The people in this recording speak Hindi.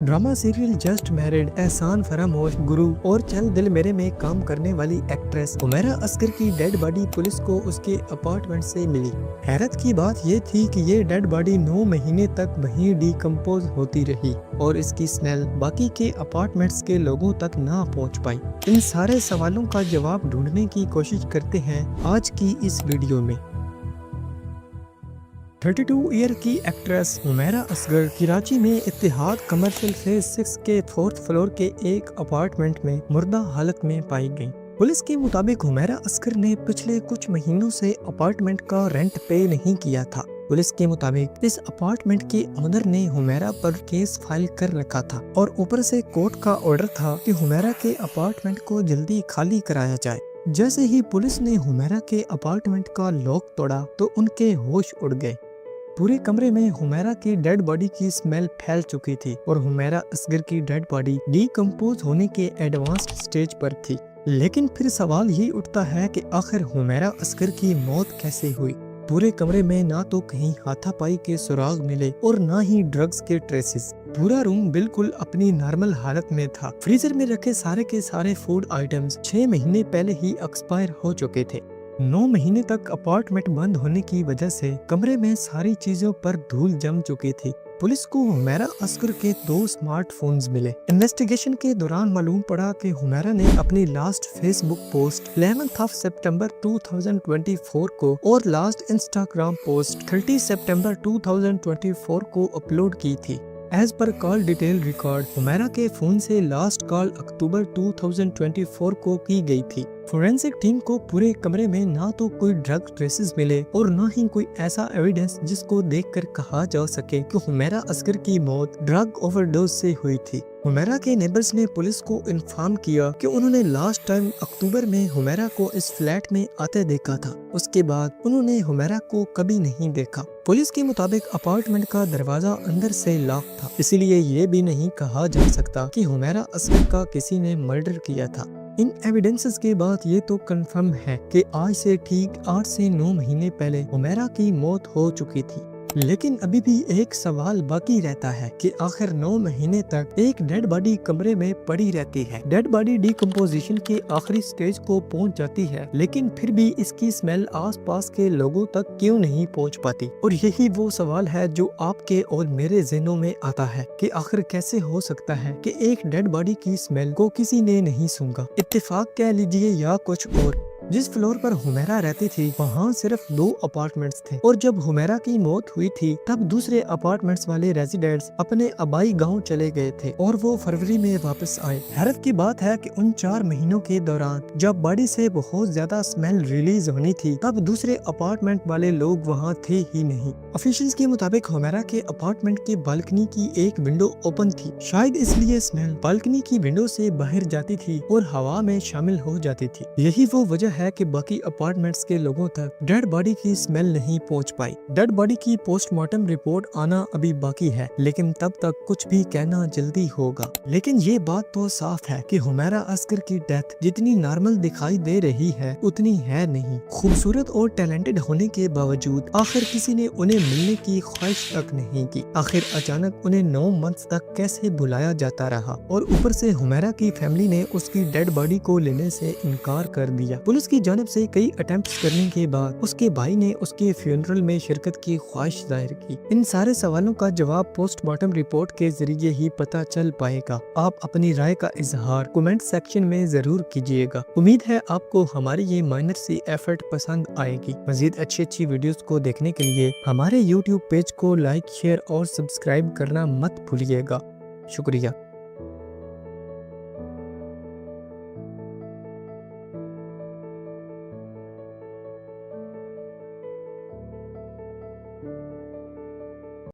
ड्रामा सीरियल जस्ट मैरिड, एहसान फरामोश, गुरु और चल दिल मेरे में काम करने वाली एक्ट्रेस हुमैरा असगर की डेड बॉडी पुलिस को उसके अपार्टमेंट से मिली। हैरत की बात ये थी कि ये डेड बॉडी 9 महीने तक वहीं डिकम्पोज होती रही और इसकी स्मेल बाकी के अपार्टमेंट्स के लोगों तक ना पहुंच पाई। इन सारे सवालों का जवाब ढूंढने की कोशिश करते हैं आज की इस वीडियो में। 32 ईयर की एक्ट्रेस हुमैरा असगर कराची में इत्तेहाद कमर्शियल फेज 6 के 4th फ्लोर के एक अपार्टमेंट में मुर्दा हालत में पाई गई। पुलिस के मुताबिक हुमैरा असगर ने पिछले कुछ महीनों से अपार्टमेंट का रेंट पे नहीं किया था। पुलिस के मुताबिक इस अपार्टमेंट के ओनर ने हुमैरा पर केस फाइल कर रखा था और ऊपर से कोर्ट का ऑर्डर था कि हुमैरा के अपार्टमेंट को जल्दी खाली कराया जाए। जैसे ही पुलिस ने हुमैरा के अपार्टमेंट का लॉक तोड़ा तो उनके होश उड़ गए। पूरे कमरे में हुमैरा की डेड बॉडी की स्मेल फैल चुकी थी और हुमैरा असगर की डेड बॉडी डिकम्पोज होने के एडवांस्ड स्टेज पर थी। लेकिन फिर सवाल ये उठता है कि आखिर हुमैरा असगर की मौत कैसे हुई। पूरे कमरे में ना तो कहीं हाथापाई के सुराग मिले और ना ही ड्रग्स के ट्रेसेस। पूरा रूम बिल्कुल अपनी नॉर्मल हालत में था। फ्रीजर में रखे सारे के सारे फूड आइटम्स 6 महीने पहले ही एक्सपायर हो चुके थे। 9 महीने तक अपार्टमेंट बंद होने की वजह से कमरे में सारी चीजों पर धूल जम चुकी थी। पुलिस को हुमैरा असगर के 2 स्मार्टफोन्स मिले। इन्वेस्टिगेशन के दौरान मालूम पड़ा कि हुमैरा ने अपनी लास्ट फेसबुक पोस्ट 11 सितंबर 2024 को और लास्ट इंस्टाग्राम पोस्ट 30 सितंबर 2024 को अपलोड की थी। As per call detail record Humaira के फोन से लास्ट कॉल अक्टूबर 2024 को की गई थी। फोरेंसिक टीम को पूरे कमरे में ना तो कोई ड्रग ट्रेसेस मिले और ना ही कोई ऐसा एविडेंस जिसको देखकर कहा जा सके कि हुमैरा असगर की मौत ड्रग ओवरडोज से हुई थी। हुमैरा के नेबर्स ने पुलिस को इन्फॉर्म किया कि उन्होंने लास्ट टाइम अक्टूबर में हुमैरा को इस फ्लैट में आते देखा था। उसके बाद उन्होंने हुमैरा को कभी नहीं देखा। पुलिस के मुताबिक अपार्टमेंट का दरवाजा अंदर से लॉक था, इसीलिए ये भी नहीं कहा जा सकता कि हुमैरा असगर का किसी ने मर्डर किया था। इन एविडेंसेस के बाद ये तो कंफर्म है कि आज से ठीक 8 से 9 महीने पहले हुमैरा की मौत हो चुकी थी। लेकिन अभी भी एक सवाल बाकी रहता है कि आखिर 9 महीने तक एक डेड बॉडी कमरे में पड़ी रहती है। डेड बॉडी डिकम्पोजिशन के आखिरी स्टेज को पहुंच जाती है, लेकिन फिर भी इसकी स्मेल आसपास के लोगों तक क्यों नहीं पहुंच पाती। और यही वो सवाल है जो आपके और मेरे ज़हनों में आता है कि आखिर कैसे हो सकता है कि एक डेड बॉडी की स्मेल को किसी ने नहीं सूंघा। इत्तेफाक कह लीजिए या कुछ और। जिस फ्लोर पर हुमैरा रहती थी वहाँ सिर्फ 2 अपार्टमेंट्स थे और जब हुमैरा की मौत हुई थी तब दूसरे अपार्टमेंट्स वाले रेजिडेंट्स अपने आबाई गांव चले गए थे और वो फरवरी में वापस आए। हैरत की बात है कि उन 4 महीनों के दौरान जब बॉडी से बहुत ज्यादा स्मेल रिलीज होनी थी तब दूसरे अपार्टमेंट वाले लोग वहाँ थे ही नहीं। ऑफिशियल्स के मुताबिक हुमैरा के अपार्टमेंट के बालकनी की एक विंडो ओपन थी, शायद इसलिए स्मेल बालकनी की विंडो से बाहर जाती थी और हवा में शामिल हो जाती थी। यही वो वजह है कि बाकी अपार्टमेंट्स के लोगों तक डेड बॉडी की स्मेल नहीं पहुंच पाई। डेड बॉडी की पोस्टमार्टम रिपोर्ट आना अभी बाकी है, लेकिन तब तक कुछ भी कहना जल्दी होगा। लेकिन ये बात तो साफ है कि हुमैरा असगर की डेथ जितनी नॉर्मल दिखाई दे रही है उतनी है नहीं। खूबसूरत और टैलेंटेड होने के बावजूद आखिर किसी ने उन्हें मिलने की ख्वाहिश तक नहीं की। आखिर अचानक उन्हें 9 मंथ तक कैसे बुलाया जाता रहा और ऊपर से हुमैरा की फैमिली ने उसकी डेड बॉडी को लेने से इनकार कर दिया। पुलिस की जानिब से कई अटेम्प्ट्स करने के बाद उसके भाई ने उसके फ्यूनरल में शिरकत की ख्वाहिश जाहिर की। इन सारे सवालों का जवाब पोस्टमार्टम रिपोर्ट के जरिए ही पता चल पाएगा। आप अपनी राय का इजहार कमेंट सेक्शन में जरूर कीजिएगा। उम्मीद है आपको हमारी ये माइनर सी एफर्ट पसंद आएगी। मजीद अच्छी वीडियोस को देखने के लिए हमारे YouTube पेज को लाइक, शेयर और सब्सक्राइब करना मत भूलिएगा। शुक्रिया।